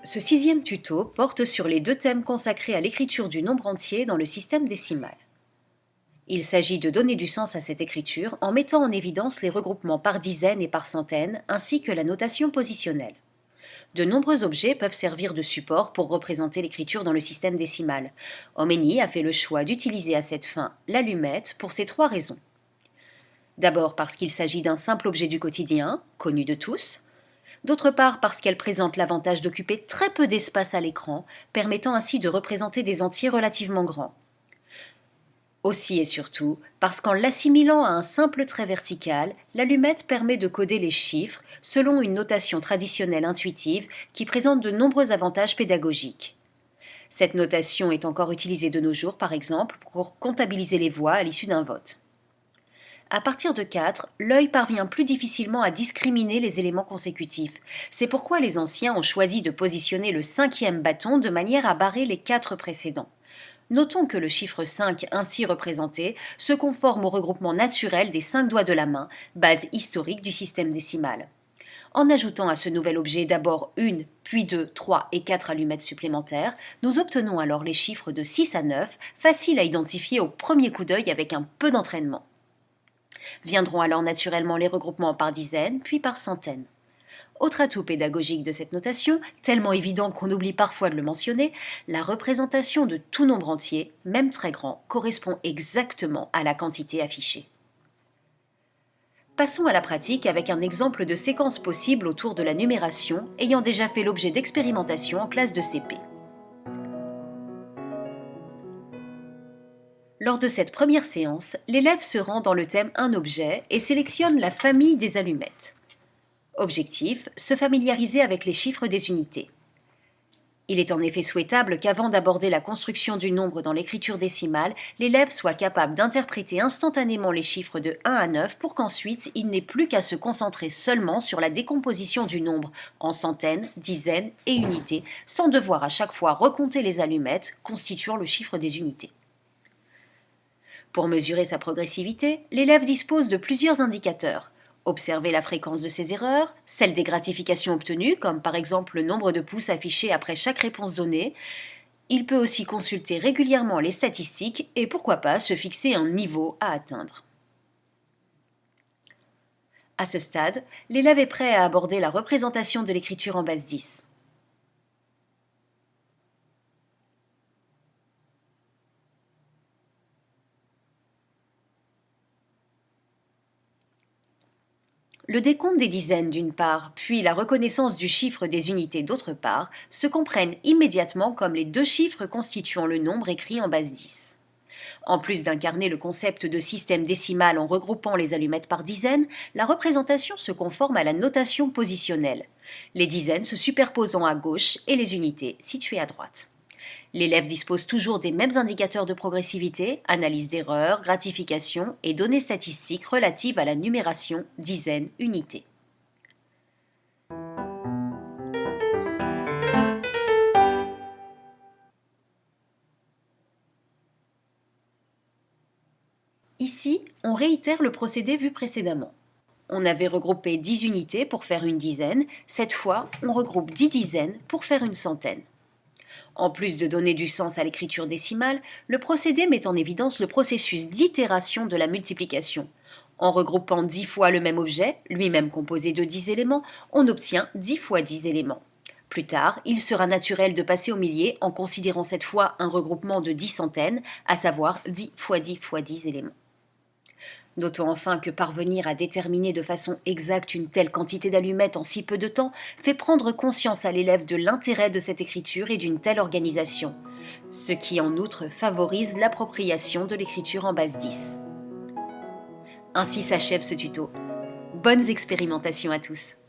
Ce sixième tuto porte sur les deux thèmes consacrés à l'écriture du nombre entier dans le système décimal. Il s'agit de donner du sens à cette écriture en mettant en évidence les regroupements par dizaines et par centaines, ainsi que la notation positionnelle. De nombreux objets peuvent servir de support pour représenter l'écriture dans le système décimal. Khomeini a fait le choix d'utiliser à cette fin l'allumette pour ces trois raisons. D'abord parce qu'il s'agit d'un simple objet du quotidien, connu de tous. D'autre part parce qu'elle présente l'avantage d'occuper très peu d'espace à l'écran, permettant ainsi de représenter des entiers relativement grands. Aussi et surtout parce qu'en l'assimilant à un simple trait vertical, l'allumette permet de coder les chiffres selon une notation traditionnelle intuitive qui présente de nombreux avantages pédagogiques. Cette notation est encore utilisée de nos jours, par exemple, pour comptabiliser les voix à l'issue d'un vote. À partir de 4, l'œil parvient plus difficilement à discriminer les éléments consécutifs. C'est pourquoi les anciens ont choisi de positionner le cinquième bâton de manière à barrer les 4 précédents. Notons que le chiffre 5 ainsi représenté se conforme au regroupement naturel des 5 doigts de la main, base historique du système décimal. En ajoutant à ce nouvel objet d'abord une, puis 2, 3 et 4 allumettes supplémentaires, nous obtenons alors les chiffres de 6 à 9, faciles à identifier au premier coup d'œil avec un peu d'entraînement. Viendront alors naturellement les regroupements par dizaines, puis par centaines. Autre atout pédagogique de cette notation, tellement évident qu'on oublie parfois de le mentionner, la représentation de tout nombre entier, même très grand, correspond exactement à la quantité affichée. Passons à la pratique avec un exemple de séquence possible autour de la numération ayant déjà fait l'objet d'expérimentation en classe de CP. Lors de cette première séance, l'élève se rend dans le thème Un objet et sélectionne la famille des allumettes. Objectif, se familiariser avec les chiffres des unités. Il est en effet souhaitable qu'avant d'aborder la construction du nombre dans l'écriture décimale, l'élève soit capable d'interpréter instantanément les chiffres de 1 à 9 pour qu'ensuite il n'ait plus qu'à se concentrer seulement sur la décomposition du nombre en centaines, dizaines et unités, sans devoir à chaque fois recompter les allumettes constituant le chiffre des unités. Pour mesurer sa progressivité, l'élève dispose de plusieurs indicateurs. Observer la fréquence de ses erreurs, celle des gratifications obtenues, comme par exemple le nombre de pouces affichés après chaque réponse donnée. Il peut aussi consulter régulièrement les statistiques et pourquoi pas se fixer un niveau à atteindre. À ce stade, l'élève est prêt à aborder la représentation de l'écriture en base 10. Le décompte des dizaines d'une part, puis la reconnaissance du chiffre des unités d'autre part, se comprennent immédiatement comme les deux chiffres constituant le nombre écrit en base 10. En plus d'incarner le concept de système décimal en regroupant les allumettes par dizaines, la représentation se conforme à la notation positionnelle, les dizaines se superposant à gauche et les unités situées à droite. L'élève dispose toujours des mêmes indicateurs de progressivité, analyse d'erreurs, gratification et données statistiques relatives à la numération dizaines-unités. Ici, on réitère le procédé vu précédemment. On avait regroupé 10 unités pour faire une dizaine, cette fois, on regroupe 10 dizaines pour faire une centaine. En plus de donner du sens à l'écriture décimale, le procédé met en évidence le processus d'itération de la multiplication. En regroupant 10 fois le même objet, lui-même composé de 10 éléments, on obtient 10 fois 10 éléments. Plus tard, il sera naturel de passer au millier en considérant cette fois un regroupement de 10 centaines, à savoir 10 fois 10 fois 10 éléments. Notons enfin que parvenir à déterminer de façon exacte une telle quantité d'allumettes en si peu de temps fait prendre conscience à l'élève de l'intérêt de cette écriture et d'une telle organisation, ce qui en outre favorise l'appropriation de l'écriture en base 10. Ainsi s'achève ce tuto. Bonnes expérimentations à tous!